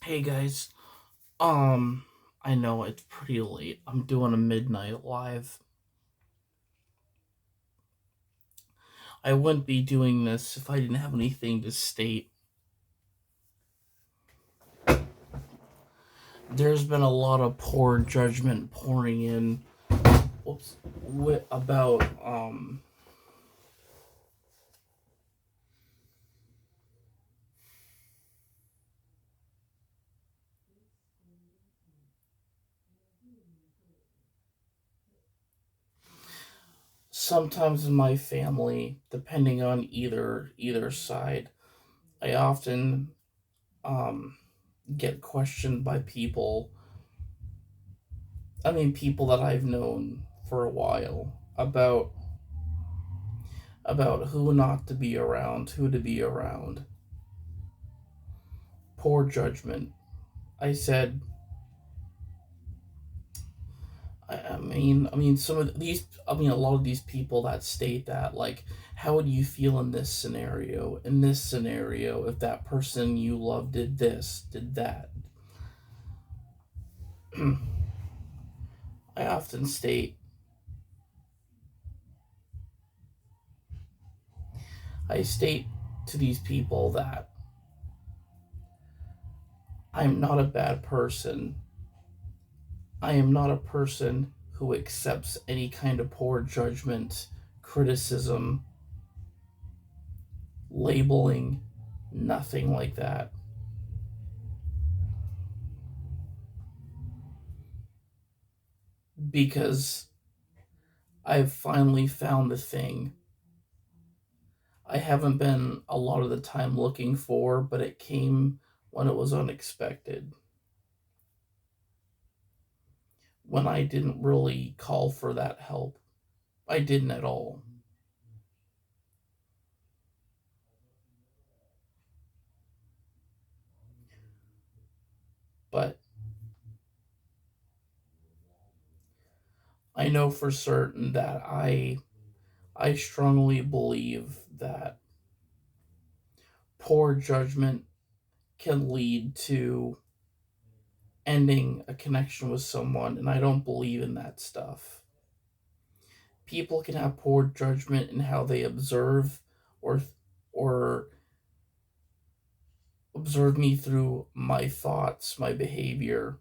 Hey guys, um, I know it's pretty late. I'm doing a midnight live. I wouldn't be doing this if I didn't have anything to state. There's been a lot of poor judgment pouring in. Whoops, about sometimes in my family, depending on either side, I often um get questioned by people. I mean, people that I've known for a while about who not to be around, who to be around. Poor judgment. I said, some of these, a lot of these people that state that, like, how would you feel in this scenario? In this scenario, if that person you love did this, did that? I often state, I state to these people that I'm not a bad person. I am not a person who accepts any kind of poor judgment, criticism, labeling, nothing like that. Because I've finally found the thing I haven't been a lot of the time looking for, but it came when it was unexpected. When I didn't really call for that help. I didn't at all. But I know for certain that I strongly believe that poor judgment can lead to ending a connection with someone, and I don't believe in that stuff. People can have poor judgment in how they or or observe me through my thoughts, my behavior.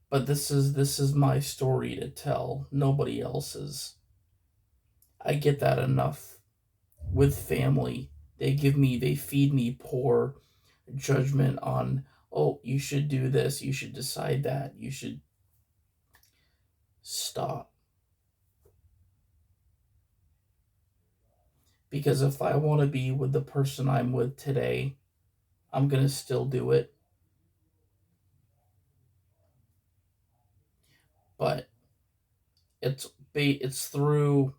But this is my story to tell, nobody else's. I get that enough with family. They feed me poor judgment on, oh, you should do this, you should decide that, you should stop. Because if I want to be with the person I'm with today, I'm going to still do it. But it's through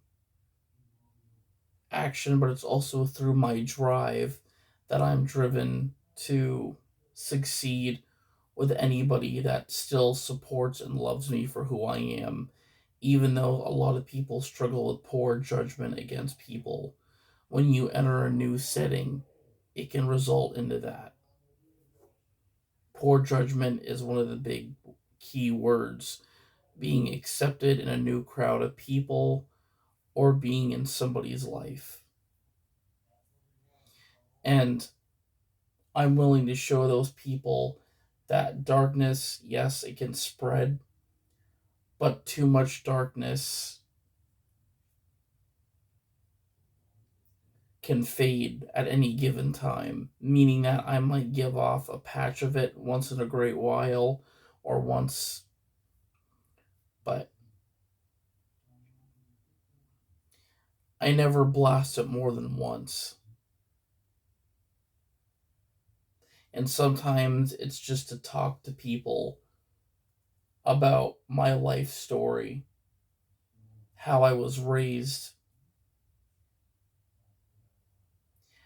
action, but it's also through my drive that I'm driven to succeed with anybody that still supports and loves me for who I am, even though a lot of people struggle with poor judgment against people. When you enter a new setting, it can result into that. Poor judgment is one of the big key words. Being accepted in a new crowd of people or being in somebody's life. And I'm willing to show those people that darkness, yes, it can spread, but too much darkness can fade at any given time, meaning that I might give off a patch of it once in a great while or once, but I never blast it more than once. And sometimes it's just to talk to people about my life story, how I was raised,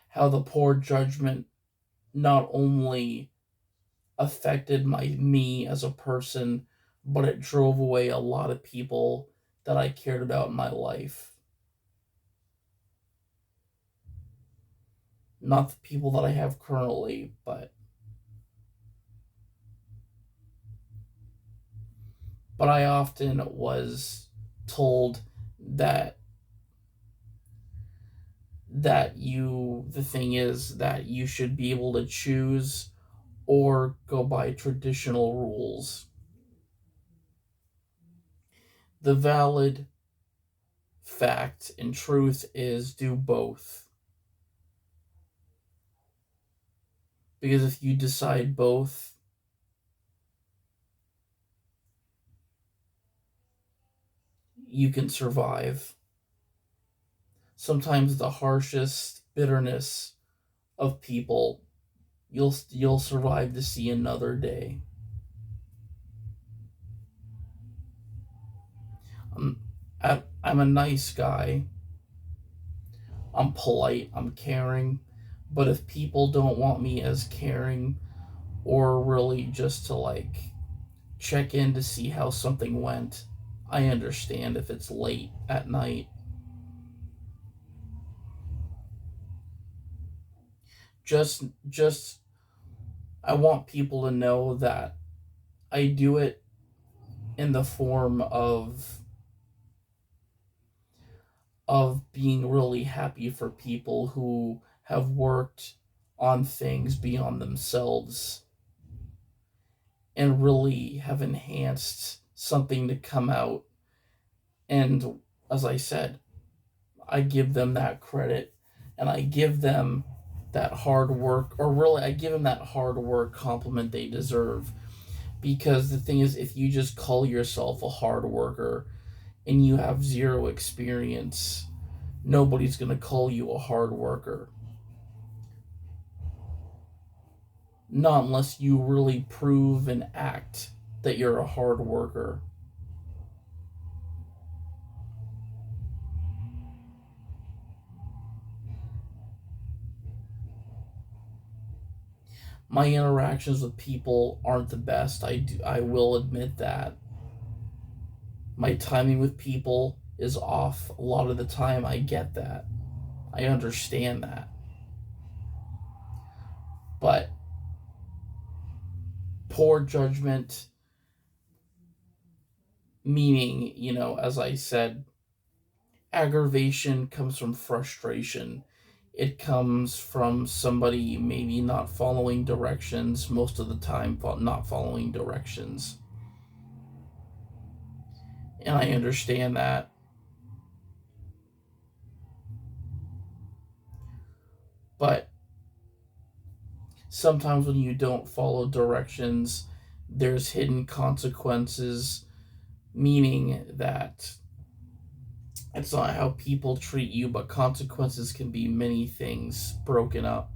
how the poor judgment not only affected me as a person, but it drove away a lot of people that I cared about in my life. Not the people that I have currently, but I often was told that the thing is that you should be able to choose or go by traditional rules. The valid fact and truth is do both. Because if you decide both, you can survive. Sometimes the harshest bitterness of people, you'll survive to see another day. I'm I'm a nice guy. I'm polite. I'm caring. But if people don't want me as caring, or really just to like check in to see how something went, I understand if it's late at night. Just I want people to know that I do it in the form of being really happy for people who have worked on things beyond themselves and really have enhanced something to come out. And as I said, I give them that credit, and I give them that hard work, or really, I give them that hard work compliment they deserve. Because the thing is, if you just call yourself a hard worker and you have zero experience, nobody's going to call you a hard worker. Not unless you really prove and act that you're a hard worker. My interactions with people aren't the best. I will admit that. My timing with people is off a lot of the time. I get that. I understand that. But poor judgment, meaning, as I said, aggravation comes from frustration. It comes from somebody maybe not following directions, most of the time, not following directions. And I understand that. But sometimes when you don't follow directions, there's hidden consequences, meaning that it's not how people treat you, but consequences can be many things broken up.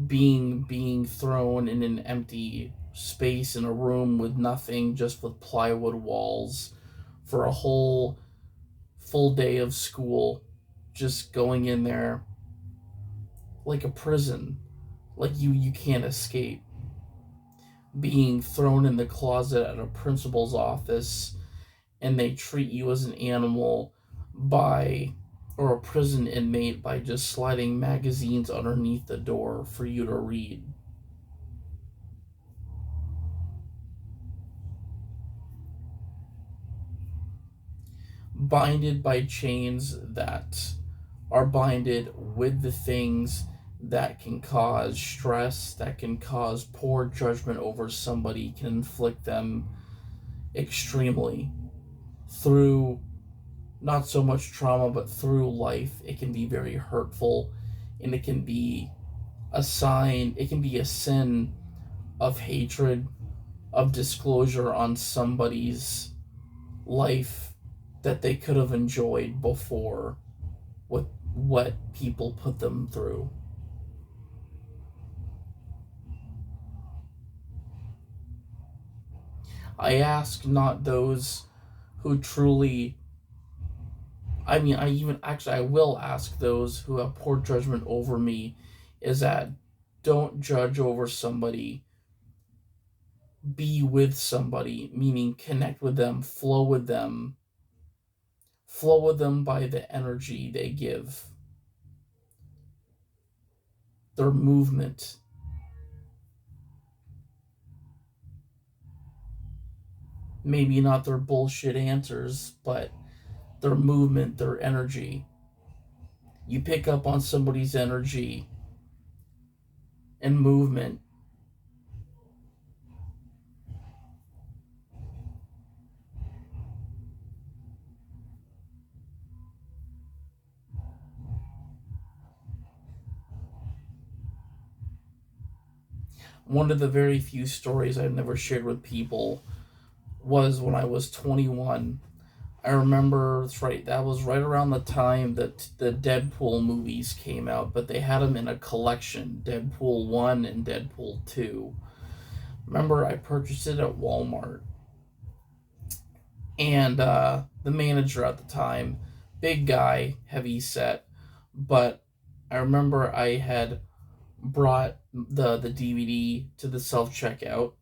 Being thrown in an empty space in a room with nothing, just with plywood walls, for a whole full day of school, just going in there like a prison, like you can't escape. Being thrown in the closet at a principal's office and they treat you as an animal by or a prison inmate by just sliding magazines underneath the door for you to read. Binded by chains that are binded with the things that can cause stress, that can cause poor judgment over somebody, can inflict them extremely through not so much trauma, but through life. It can be very hurtful, and it can be it can be a sin of hatred, of disclosure on somebody's life that they could have enjoyed before with what people put them through. I ask not those who truly, I will ask those who have poor judgment over me, is that don't judge over somebody, be with somebody, meaning connect with them, flow with them by the energy they give. their movement, maybe not their bullshit answers, but their movement, their energy. You pick up on somebody's energy and movement. One of the very few stories I've never shared with people was when I was 21. I remember, that's right, that was right around the time that the Deadpool movies came out, but they had them in a collection, Deadpool 1 and Deadpool 2. Remember, I purchased it at Walmart. And the manager at the time, big guy, heavy set, but I remember I had brought the DVD to the self checkout,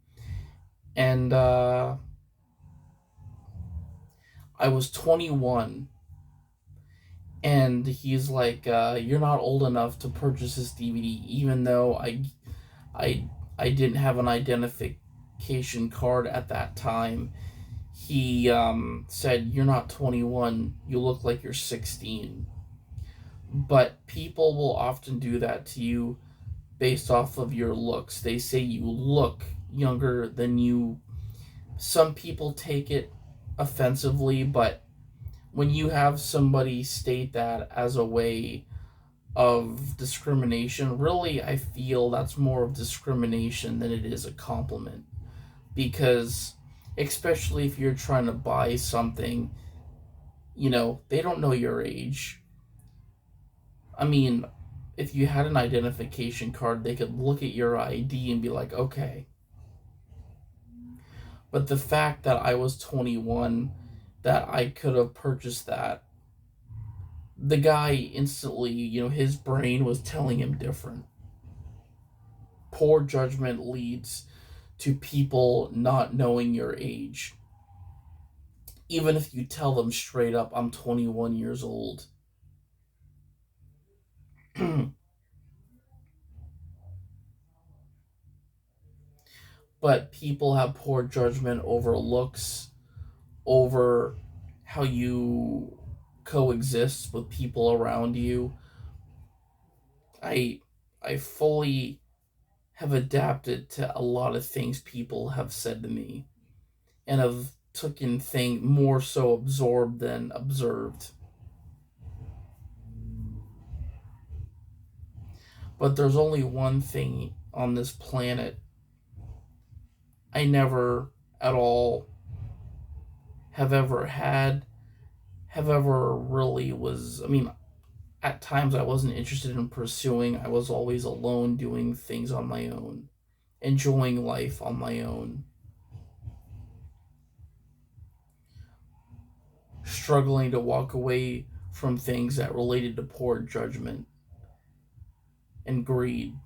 and I was 21, and he's like, "You're not old enough to purchase this DVD," even though I I didn't have an identification card at that time. He said, "You're not 21. You look like you're 16." But people will often do that to you based off of your looks. They say you look younger than you. Some people take it offensively, but when you have somebody state that as a way of discrimination, really, I feel that's more of discrimination than it is a compliment. Because, especially if you're trying to buy something, they don't know your age. I mean, if you had an identification card, they could look at your ID and be like, okay. But the fact that I was 21, that I could have purchased that, the guy instantly, his brain was telling him different. Poor judgment leads to people not knowing your age. Even if you tell them straight up, I'm 21 years old. But people have poor judgment over looks, over how you coexist with people around you. I I fully have adapted to a lot of things people have said to me, and have taken thing more so absorbed than observed. But there's only one thing on this planet I never at all have ever had, have ever really was. I mean, at times I wasn't interested in pursuing. I was always alone doing things on my own, enjoying life on my own, struggling to walk away from things that related to poor judgment and greed.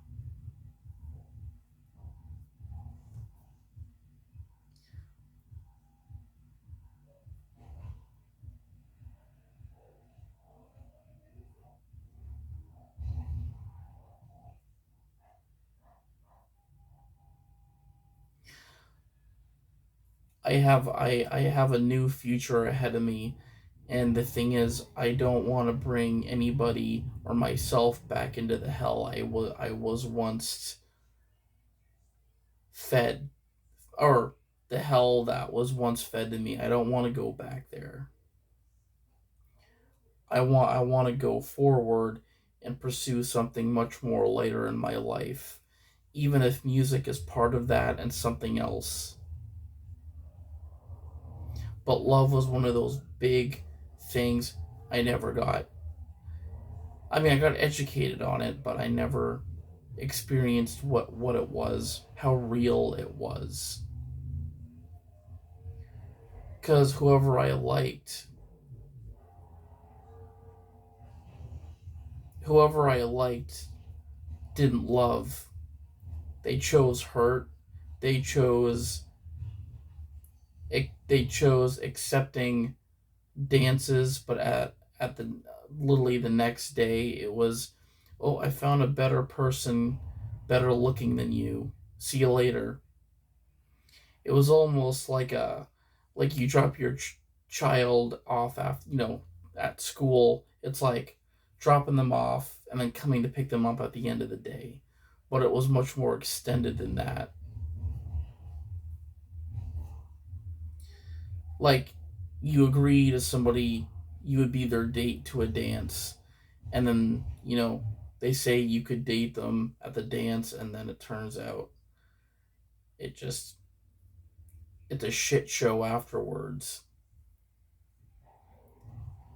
I have a new future ahead of me, and the thing is, I don't want to bring anybody or myself back into the hell I was once fed, or the hell that was once fed to me. I don't want to go back there. I want to go forward and pursue something much more later in my life, even if music is part of that and something else. But love was one of those big things I never got. I mean, I got educated on it, but I never experienced what it was, how real it was. Because whoever I liked didn't love. They chose hurt. They chose they chose accepting dances, but at the literally the next day it was Oh, I found a better person, better looking than you. See you later. It was almost like you drop your child off after, at school. It's like dropping them off and then coming to pick them up at the end of the day. But it was much more extended than that. Like, you agree to somebody, you would be their date to a dance, and then, they say you could date them at the dance, and then it turns out it just, it's a shit show afterwards.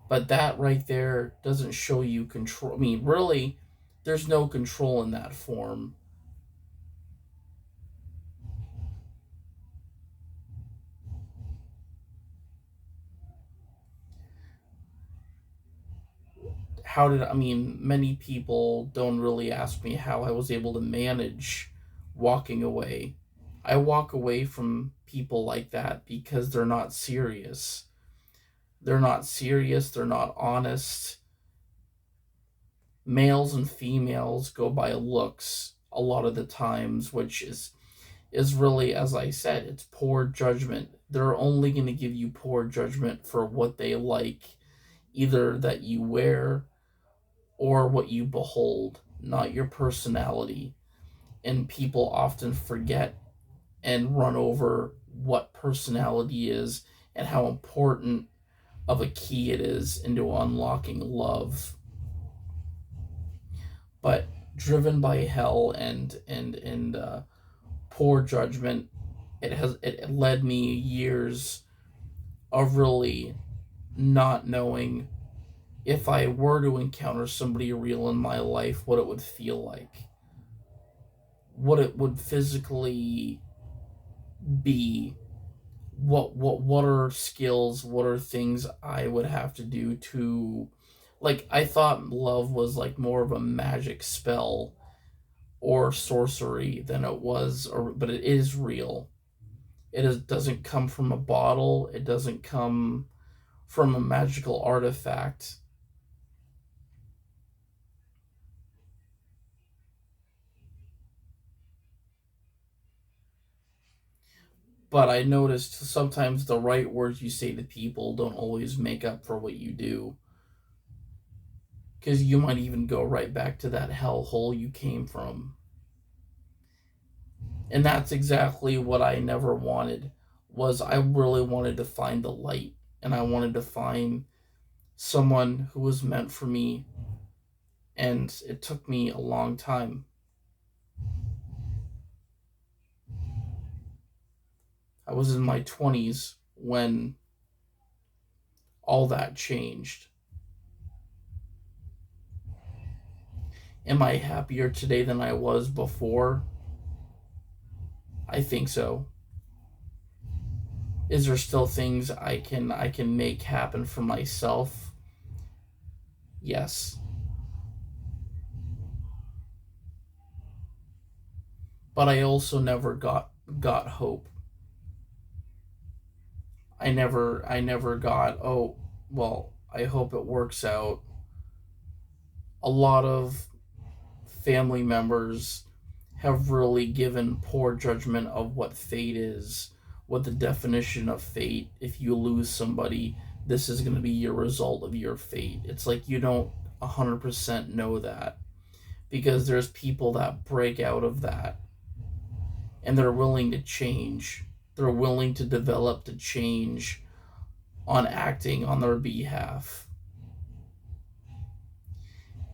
But that right there doesn't show you control. I mean, really, there's no control in that form. How did, I mean, many people don't really ask me how I was able to manage walking away. I walk away from people like that because they're not serious. They're not serious, they're not honest. Males and females go by looks a lot of the times, which is really, as I said, it's poor judgment. They're only going to give you poor judgment for what they like, either that you wear or what you behold, not your personality. And people often forget and run over what personality is and how important of a key it is into unlocking love. But driven by hell and poor judgment, it led me years of really not knowing if I were to encounter somebody real in my life, what it would feel like, what it would physically be, what are skills, what are things I would have to do to, like, I thought love was like more of a magic spell or sorcery than it was, but it is real. Doesn't come from a bottle. It doesn't come from a magical artifact. But I noticed sometimes the right words you say to people don't always make up for what you do. Because you might even go right back to that hellhole you came from. And that's exactly what I never wanted. Was I really wanted to find the light, and I wanted to find someone who was meant for me, and it took me a long time. I was in my 20s when all that changed. Am I happier today than I was before? I think so. Is there still things I can make happen for myself? Yes. But I also never got hope. I never got, oh, well, I hope it works out. A lot of family members have really given poor judgment of what fate is, what the definition of fate. If you lose somebody, this is going to be your result of your fate. It's like you don't 100% know that, because there's people that break out of that and they're willing to change. They're willing to develop, to change on acting on their behalf.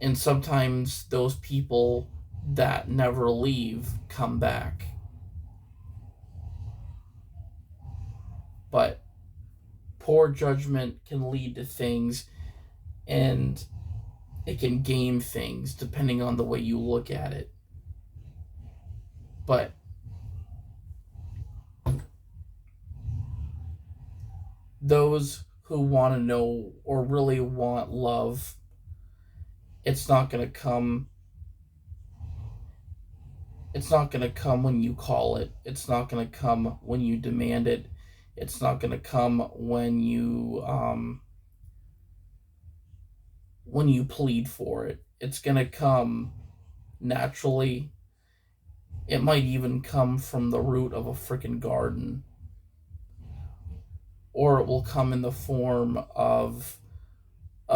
And sometimes those people that never leave come back. But poor judgment can lead to things, and it can game things depending on the way you look at it. But those who want to know or really want love, it's not going to come. It's not going to come when you call it. It's not going to come when you demand it. It's not going to come when you plead for it. It's going to come naturally. It might even come from the root of a freaking garden, or it will come in the form of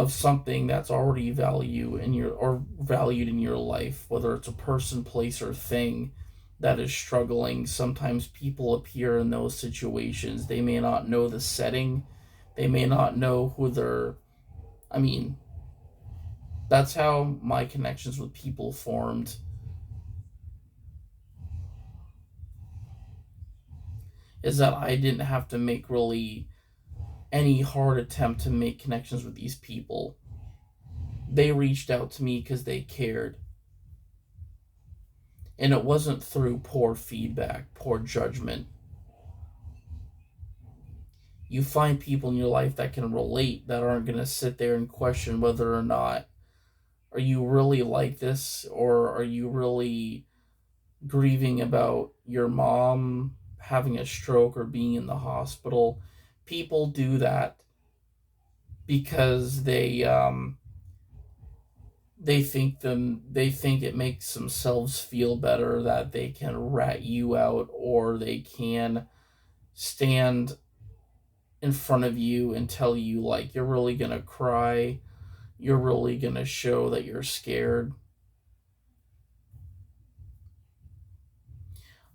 something that's already valued in your life, whether it's a person, place, or thing that is struggling. Sometimes people appear in those situations. They may not know the setting, they may not know who they're. I mean, that's how my connections with people formed. Is that I didn't have to make really any hard attempt to make connections with these people. They reached out to me because they cared. And it wasn't through poor feedback, poor judgment. You find people in your life that can relate, that aren't going to sit there and question whether or not are you really like this, or are you really grieving about your mom having a stroke or being in the hospital. People do that because they think it makes themselves feel better, that they can rat you out, or they can stand in front of you and tell you like you're really going to cry, you're really going to show that you're scared.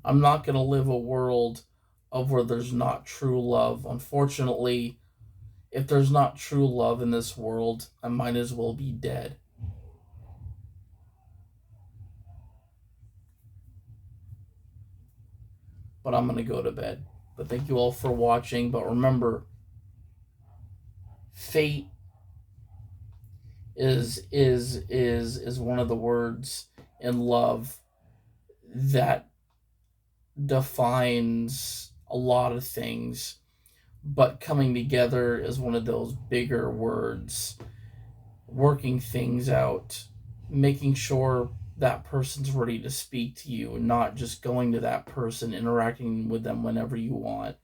I'm not going to live a world of where there's not true love. Unfortunately, if there's not true love in this world, I might as well be dead. But I'm going to go to bed. But thank you all for watching. But remember, fate is one of the words in love that defines a lot of things, but coming together is one of those bigger words. Working things out, making sure that person's ready to speak to you, not just going to that person, interacting with them whenever you want.